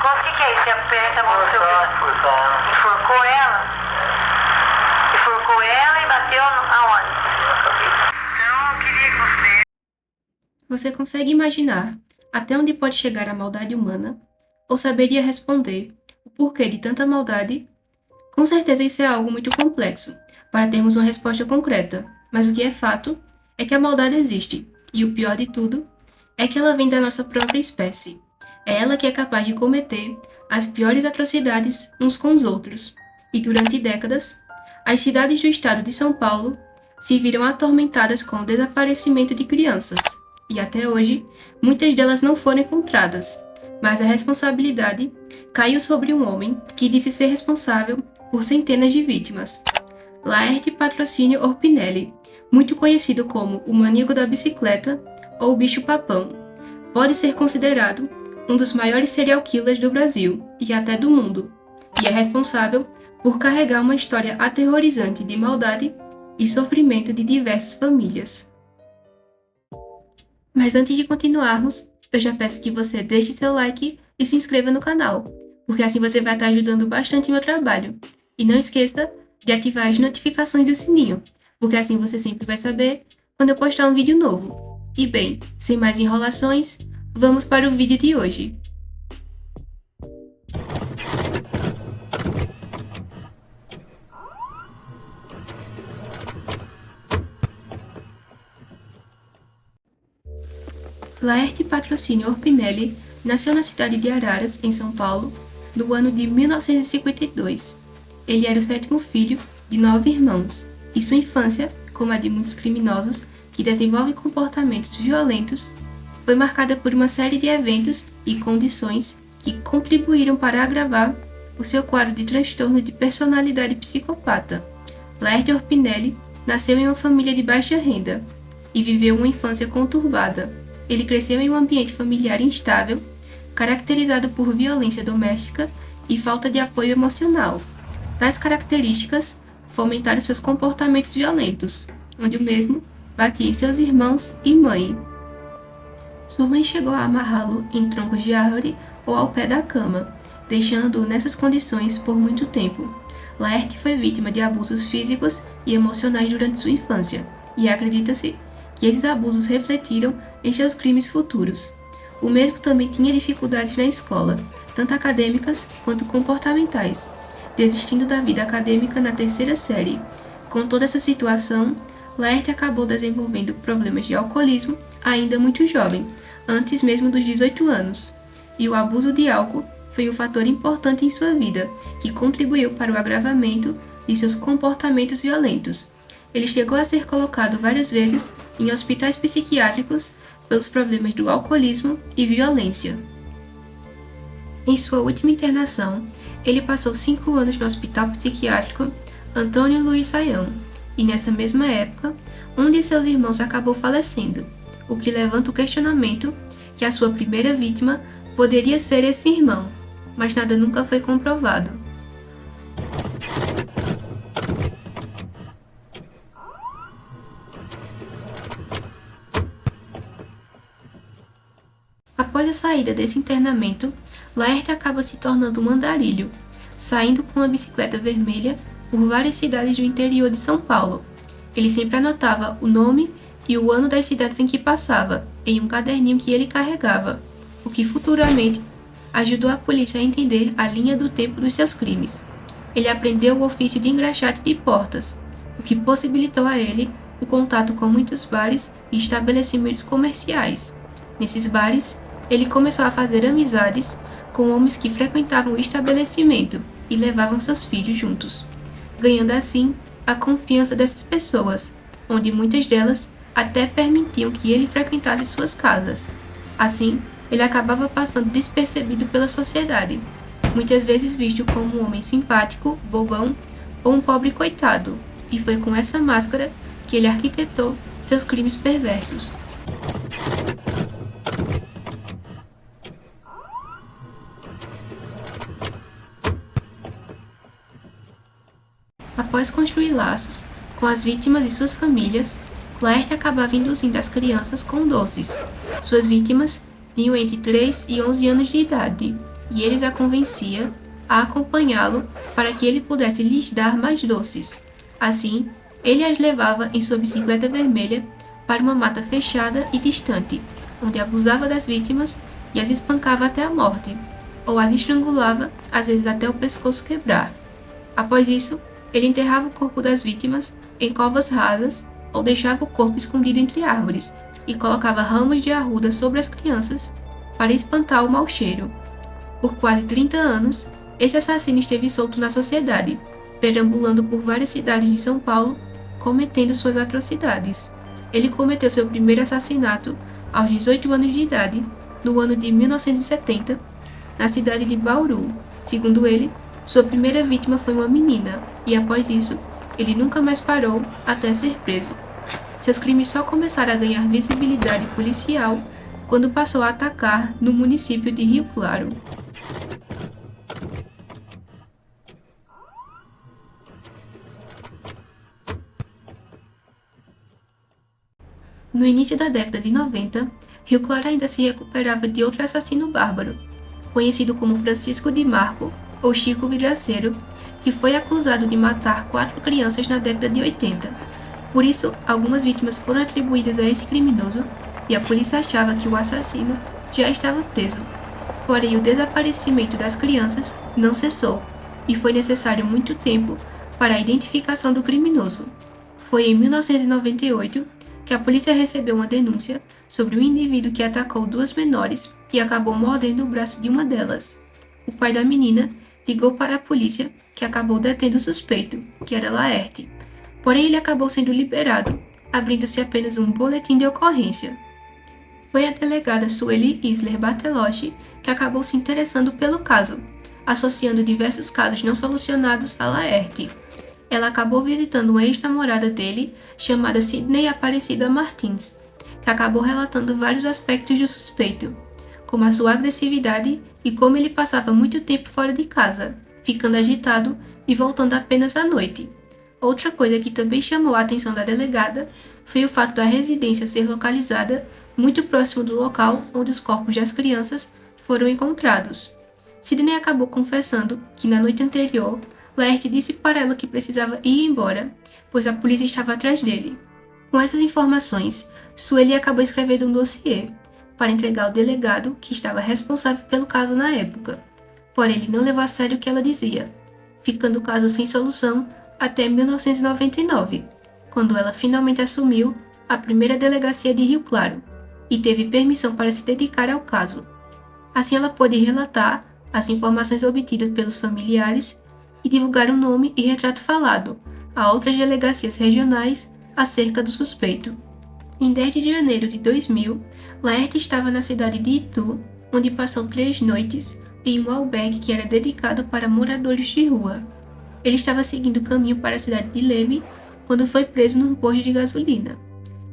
pescoço, o que é isso? Você aperta a mão no seu pescoço. Enforcou ela? Enforcou ela e bateu aonde? Então, eu queria que você... Você consegue imaginar até onde pode chegar a maldade humana? Ou saberia responder o porquê de tanta maldade? Com certeza isso é algo muito complexo para termos uma resposta concreta, mas o que é fato é que a maldade existe, e o pior de tudo é que ela vem da nossa própria espécie. É ela que é capaz de cometer as piores atrocidades uns com os outros. E durante décadas, as cidades do estado de São Paulo se viram atormentadas com o desaparecimento de crianças, e até hoje, muitas delas não foram encontradas, mas a responsabilidade caiu sobre um homem que disse ser responsável por centenas de vítimas. Laerte Patrocínio Orpinelli, muito conhecido como o maníaco da bicicleta ou o bicho-papão, pode ser considerado um dos maiores serial killers do Brasil e até do mundo, e é responsável por carregar uma história aterrorizante de maldade e sofrimento de diversas famílias. Mas antes de continuarmos, eu já peço que você deixe seu like e se inscreva no canal, porque assim você vai estar ajudando bastante meu trabalho. E não esqueça de ativar as notificações do sininho, porque assim você sempre vai saber quando eu postar um vídeo novo. E bem, sem mais enrolações, vamos para o vídeo de hoje. Laerte Patrocínio Orpinelli nasceu na cidade de Araras, em São Paulo, no ano de 1952. Ele era o sétimo filho de 9 irmãos, e sua infância, como a de muitos criminosos que desenvolvem comportamentos violentos, foi marcada por uma série de eventos e condições que contribuíram para agravar o seu quadro de transtorno de personalidade psicopata. Laerte Orpinelli nasceu em uma família de baixa renda e viveu uma infância conturbada. Ele cresceu em um ambiente familiar instável, caracterizado por violência doméstica e falta de apoio emocional. Tais características fomentaram seus comportamentos violentos, onde o mesmo batia em seus irmãos e mãe. Sua mãe chegou a amarrá-lo em troncos de árvore ou ao pé da cama, deixando-o nessas condições por muito tempo. Laerte foi vítima de abusos físicos e emocionais durante sua infância, e acredita-se que esses abusos refletiram em seus crimes futuros. O mesmo também tinha dificuldades na escola, tanto acadêmicas quanto comportamentais, desistindo da vida acadêmica na terceira série. Com toda essa situação, Laerte acabou desenvolvendo problemas de alcoolismo ainda muito jovem, antes mesmo dos 18 anos, e o abuso de álcool foi um fator importante em sua vida, que contribuiu para o agravamento de seus comportamentos violentos. Ele chegou a ser colocado várias vezes em hospitais psiquiátricos pelos problemas do alcoolismo e violência. Em sua última internação, ele passou 5 anos no Hospital Psiquiátrico Antônio Luiz Saião, e nessa mesma época, um de seus irmãos acabou falecendo, o que levanta o questionamento que a sua primeira vítima poderia ser esse irmão, mas nada nunca foi comprovado. Após a saída desse internamento, Laerte acaba se tornando um andarilho, saindo com uma bicicleta vermelha por várias cidades do interior de São Paulo. Ele sempre anotava o nome e o ano das cidades em que passava, em um caderninho que ele carregava, o que futuramente ajudou a polícia a entender a linha do tempo dos seus crimes. Ele aprendeu o ofício de engraxate de portas, o que possibilitou a ele o contato com muitos bares e estabelecimentos comerciais. Nesses bares, ele começou a fazer amizades com homens que frequentavam o estabelecimento e levavam seus filhos juntos, ganhando assim a confiança dessas pessoas, onde muitas delas até permitiam que ele frequentasse suas casas. Assim, ele acabava passando despercebido pela sociedade, muitas vezes visto como um homem simpático, bobão ou um pobre coitado, e foi com essa máscara que ele arquitetou seus crimes perversos. Após construir laços com as vítimas e suas famílias, Laerte acabava induzindo as crianças com doces. Suas vítimas tinham entre 3 e 11 anos de idade, e eles a convencia a acompanhá-lo para que ele pudesse lhes dar mais doces. Assim, ele as levava em sua bicicleta vermelha para uma mata fechada e distante, onde abusava das vítimas e as espancava até a morte, ou as estrangulava, às vezes até o pescoço quebrar. Após isso, ele enterrava o corpo das vítimas em covas rasas ou deixava o corpo escondido entre árvores e colocava ramos de arruda sobre as crianças para espantar o mau cheiro. Por quase 30 anos, esse assassino esteve solto na sociedade, perambulando por várias cidades de São Paulo, cometendo suas atrocidades. Ele cometeu seu primeiro assassinato aos 18 anos de idade, no ano de 1970, na cidade de Bauru. Segundo ele, sua primeira vítima foi uma menina, e após isso, ele nunca mais parou até ser preso. Seus crimes só começaram a ganhar visibilidade policial quando passou a atacar no município de Rio Claro. No início da década de 90, Rio Claro ainda se recuperava de outro assassino bárbaro, conhecido como Francisco de Marco, ou Chico Vidraceiro, que foi acusado de matar 4 crianças na década de 80. Por isso, algumas vítimas foram atribuídas a esse criminoso e a polícia achava que o assassino já estava preso. Porém, o desaparecimento das crianças não cessou e foi necessário muito tempo para a identificação do criminoso. Foi em 1998 que a polícia recebeu uma denúncia sobre um indivíduo que atacou 2 menores e acabou mordendo o braço de uma delas. O pai da menina ligou para a polícia, que acabou detendo o suspeito, que era Laerte. Porém, ele acabou sendo liberado, abrindo-se apenas um boletim de ocorrência. Foi a delegada Sueli Isler Bartelotti que acabou se interessando pelo caso, associando diversos casos não solucionados a Laerte. Ela acabou visitando uma ex-namorada dele, chamada Sidney Aparecida Martins, que acabou relatando vários aspectos do suspeito, como a sua agressividade e como ele passava muito tempo fora de casa, ficando agitado e voltando apenas à noite. Outra coisa que também chamou a atenção da delegada foi o fato da residência ser localizada muito próximo do local onde os corpos das crianças foram encontrados. Sidney acabou confessando que na noite anterior, Laerte disse para ela que precisava ir embora, pois a polícia estava atrás dele. Com essas informações, Sueli acabou escrevendo um dossiê para entregar ao delegado que estava responsável pelo caso na época. Porém, ele não levou a sério o que ela dizia, ficando o caso sem solução até 1999, quando ela finalmente assumiu a primeira delegacia de Rio Claro e teve permissão para se dedicar ao caso. Assim, ela pôde relatar as informações obtidas pelos familiares e divulgar o nome e retrato falado a outras delegacias regionais acerca do suspeito. Em 10 de janeiro de 2000, Laerte estava na cidade de Itu, onde passou 3 noites em um albergue que era dedicado para moradores de rua. Ele estava seguindo o caminho para a cidade de Leme quando foi preso num posto de gasolina.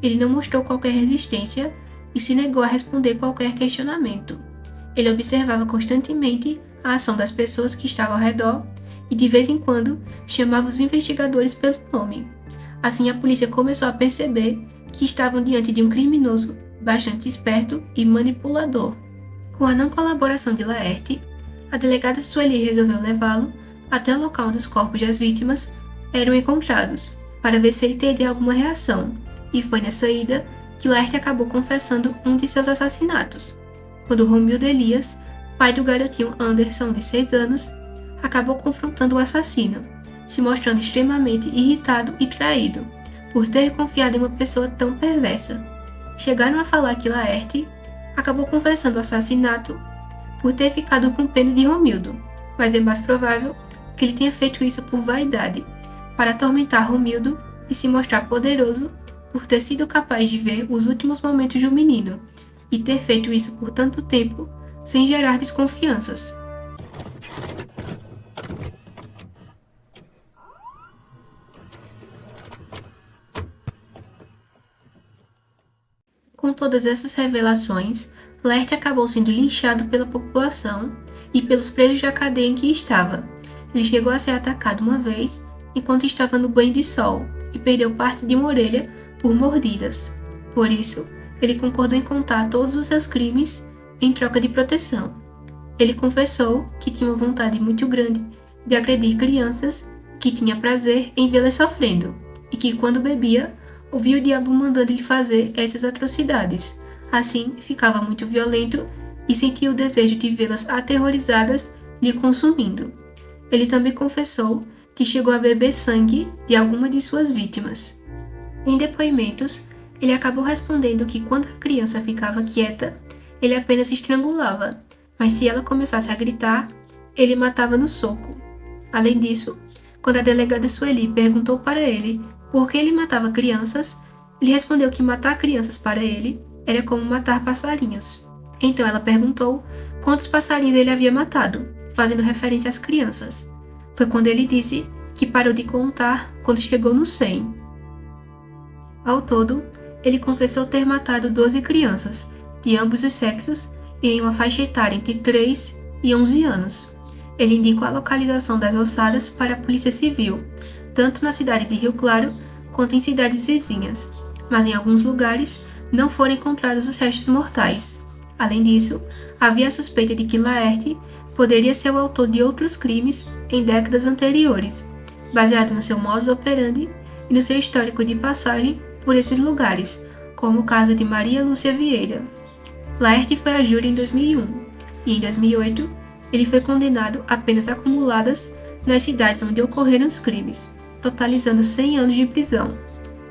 Ele não mostrou qualquer resistência e se negou a responder qualquer questionamento. Ele observava constantemente a ação das pessoas que estavam ao redor e de vez em quando chamava os investigadores pelo nome. Assim, a polícia começou a perceber que estavam diante de um criminoso bastante esperto e manipulador. Com a não colaboração de Laerte, a delegada Sueli resolveu levá-lo até o local onde os corpos das vítimas eram encontrados, para ver se ele teria alguma reação, e foi nessa ida que Laerte acabou confessando um de seus assassinatos, quando Romildo Elias, pai do garotinho Anderson de 6 anos, acabou confrontando o assassino, se mostrando extremamente irritado e traído por ter confiado em uma pessoa tão perversa. Chegaram a falar que Laerte acabou confessando o assassinato por ter ficado com pena de Romildo, mas é mais provável que ele tenha feito isso por vaidade, para atormentar Romildo e se mostrar poderoso por ter sido capaz de ver os últimos momentos do menino e ter feito isso por tanto tempo sem gerar desconfianças. Com todas essas revelações, Laerte acabou sendo linchado pela população e pelos presos da cadeia em que estava. Ele chegou a ser atacado uma vez enquanto estava no banho de sol e perdeu parte de uma orelha por mordidas. Por isso, ele concordou em contar todos os seus crimes em troca de proteção. Ele confessou que tinha uma vontade muito grande de agredir crianças, que tinha prazer em vê-las sofrendo, e que quando bebia, ouvia o diabo mandando-lhe fazer essas atrocidades. Assim, ficava muito violento e sentia o desejo de vê-las aterrorizadas lhe consumindo. Ele também confessou que chegou a beber sangue de alguma de suas vítimas. Em depoimentos, ele acabou respondendo que quando a criança ficava quieta, ele apenas estrangulava, mas se ela começasse a gritar, ele matava no soco. Além disso, quando a delegada Sueli perguntou para ele por que ele matava crianças, ele respondeu que matar crianças para ele era como matar passarinhos. Então ela perguntou quantos passarinhos ele havia matado, fazendo referência às crianças. Foi quando ele disse que parou de contar quando chegou no 100. Ao todo, ele confessou ter matado 12 crianças, de ambos os sexos, e em uma faixa etária entre 3 e 11 anos. Ele indicou a localização das ossadas para a Polícia Civil, tanto na cidade de Rio Claro quanto em cidades vizinhas, mas em alguns lugares não foram encontrados os restos mortais. Além disso, havia a suspeita de que Laerte poderia ser o autor de outros crimes em décadas anteriores, baseado no seu modus operandi e no seu histórico de passagem por esses lugares, como o caso de Maria Lúcia Vieira. Laerte foi a júri em 2001 e, em 2008, ele foi condenado a penas acumuladas nas cidades onde ocorreram os crimes, totalizando 100 anos de prisão.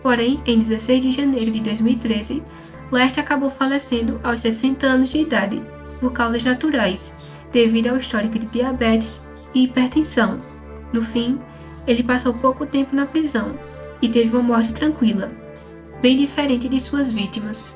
Porém, em 16 de janeiro de 2013, Laerte acabou falecendo aos 60 anos de idade, por causas naturais, devido ao histórico de diabetes e hipertensão. No fim, ele passou pouco tempo na prisão e teve uma morte tranquila, bem diferente de suas vítimas.